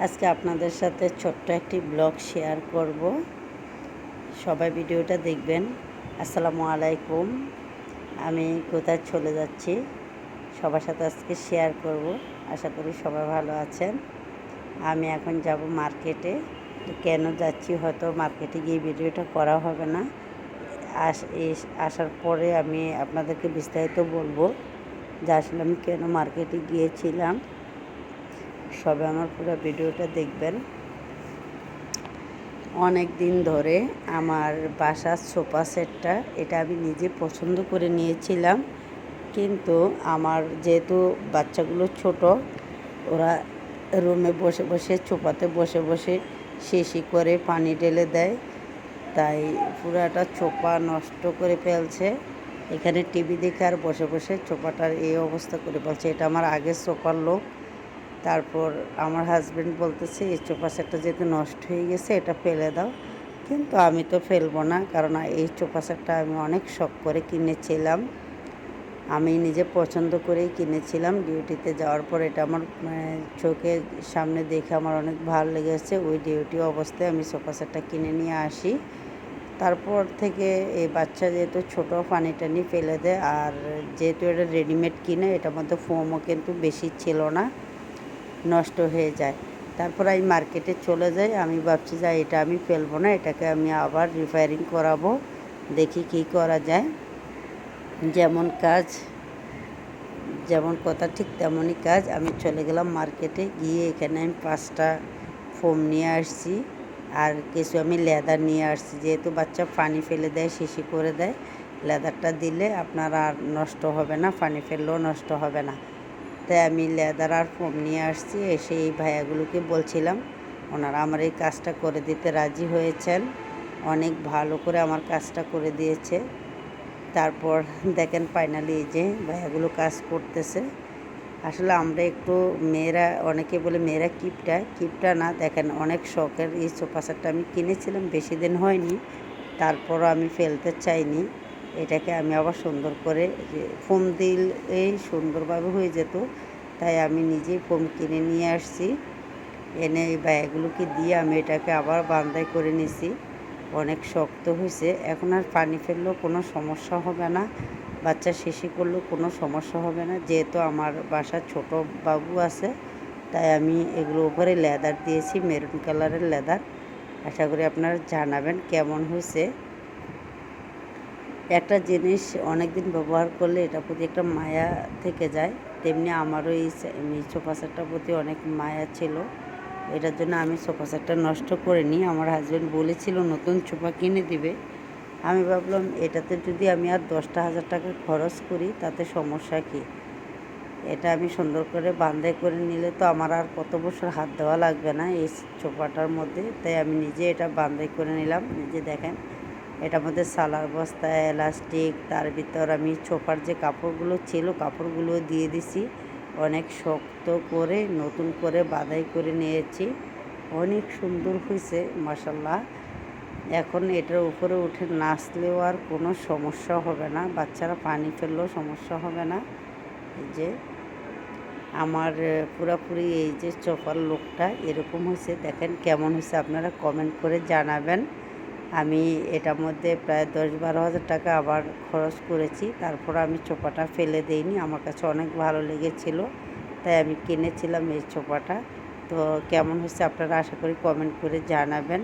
আজকে আপনাদের সাথে ছোট্ট একটি ব্লগ শেয়ার করব। সবাই ভিডিওটা দেখবেন। আসসালামু আলাইকুম। আমি কোথায় চলে যাচ্ছি সবার সাথে আজকে শেয়ার করব। আশা করি সবাই ভালো আছেন। আমি এখন যাব মার্কেটে। কেন যাচ্ছি হয়তো মার্কেটে গিয়ে ভিডিওটা করা হবে না। আসার পরে আমি আপনাদেরকে বিস্তারিত বলবো যে আসলে আমি কেন মার্কেটে গিয়েছিলাম। সবাই আমার পুরো ভিডিওটা দেখবেন। অনেক দিন ধরে আমার বাসার সোফা সেটটা এটা আমি নিজে পছন্দ করে নিয়েছিলাম, কিন্তু আমার যেহেতু বাচ্চাগুলো ছোট, ওরা রুমে বসে বসে সোফাতে বসে বসে শিশি করে পানি ঢেলে দেয়, তাই পুরাটা সোফা নষ্ট করে ফেলছে। এখানে টিভি দেখে আর বসে বসে সোফাটার এই অবস্থা করে ফেলছে। এটা আমার আগের সোফার লোক। তারপর আমার হাজব্যান্ড বলতেছে এই সোফা সেটটা যেহেতু নষ্ট হয়ে গেছে এটা ফেলে দাও, কিন্তু আমি তো ফেলবো না, কারণ এই সোফা সেটটা আমি অনেক শখ করে কিনেছিলাম। আমি নিজে পছন্দ করেই কিনেছিলাম। ডিউটিতে যাওয়ার পর এটা আমার চোখের সামনে দেখে আমার অনেক ভালো লেগেছে। ওই ডিউটি অবস্থায় আমি সোফা সেটটা কিনে নিয়ে আসি। তারপর থেকে এই বাচ্চা যেহেতু ছোটো পানি টানি ফেলে দেয়, আর যেহেতু এটা রেডিমেড কিনে এটার মধ্যে ফোমও কিন্তু বেশি ছিল না, নষ্ট হয়ে যায়। তারপর আমি মার্কেটে চলে যাই। আমি ভাবছি যে এটা আমি ফেলবো না, এটাকে আমি আবার রিপেয়ারিং করাবো, দেখি কী করা যায়। যেমন কথা ঠিক তেমনই কাজ। আমি চলে গেলাম মার্কেটে, গিয়ে এখানে আমি 5টা ফোম নিয়ে আসছি, আর কিছু আমি লেদার নিয়ে আসছি। যেহেতু বাচ্চা পানি ফেলে দেয়, শিশি করে দেয়, লেদারটা দিলে আপনার আর নষ্ট হবে না, পানি ফেললেও নষ্ট হবে না। তাই আমি লেদার আর ফোম নিয়ে আসছি। এসে এই ভাইয়াগুলোকে বলছিলাম, ওনারা আমার এই কাজটা করে দিতে রাজি হয়েছেন। অনেক ভালো করে আমার কাজটা করে দিয়েছে। তারপর দেখেন ফাইনালি এই যে ভাইয়াগুলো কাজ করতেছে। আসলে আমরা একটু মেয়েরা, অনেকে বলে মেয়েরা কিপটা না। দেখেন অনেক শখের এই সোফা সেটটা আমি কিনেছিলাম, বেশি দিন হয়নি, তারপরও আমি ফেলতে চাইনি। এটাকে আমি আবার সুন্দর করে ফোম দিলেই সুন্দরভাবে হয়ে যেত, তাই আমি নিজেই ফোম কিনে নিয়ে আসছি। এনে এই ব্যাগগুলোকে দিয়ে আমি এটাকে আবার বান্ধাই করে নিছি। অনেক শক্ত হয়েছে, এখন আর পানি ফেললেও কোনো সমস্যা হবে না, বাচ্চা শিশি করলেও কোনো সমস্যা হবে না। যেহেতু আমার বাসার ছোট বাবু আছে, তাই আমি এগুলো উপরে লেদার দিয়েছি, মেরুন কালারের লেদার। আশা করি আপনারা জানাবেন কেমন হয়েছে। একটা জিনিস অনেক দিন ব্যবহার করলে এটার প্রতি একটা মায়া থেকে যায়, তেমনি আমারও এই সোফা সেটটার প্রতি অনেক মায়া ছিল। এটার জন্য আমি সোফা সেটটা নষ্ট করিনি। আমার হাজব্যান্ড বলেছিল নতুন সোফা কিনে দিবে। আমি ভাবলাম এটাতে যদি আমি আর 10,000 টাকা খরচ করি তাতে সমস্যা কী। এটা আমি সুন্দর করে বান্ধাই করে নিলে তো আমার আর কত বছর হাত দেওয়া লাগবে না এই সোফাটার মধ্যে। তাই আমি নিজে এটা বান্ধাই করে নিলাম। নিজে দেখেন এটার মধ্যে সালার বস্তা, এলাস্টিক, তার ভিতর আমি সোফার যে কাপড়গুলো ছিল কাপড়গুলো দিয়ে দিছি। অনেক শক্ত করে নতুন করে বাঁধাই করে নিয়েছি। অনেক সুন্দর হয়েছে মাশাআল্লাহ। এখন এটার উপরে উঠে নাচলেও আর কোনো সমস্যা হবে না, বাচ্চারা পানি ফেললেও সমস্যা হবে না। এই যে আমার পুরোপুরি এই যে সোফার লুকটা এরকম হয়েছে। দেখেন কেমন হয়েছে আপনারা কমেন্ট করে জানাবেন। আমি এটার মধ্যে প্রায় 10-12 হাজার টাকা আবার খরচ করেছি, তারপর আমি সোফাটা ফেলে দিইনি। আমার কাছে অনেক ভালো লেগেছিল, তাই আমি কিনেছিলাম এই সোফাটা। তো কেমন হয়েছে আপনারা আশা করি কমেন্ট করে জানাবেন।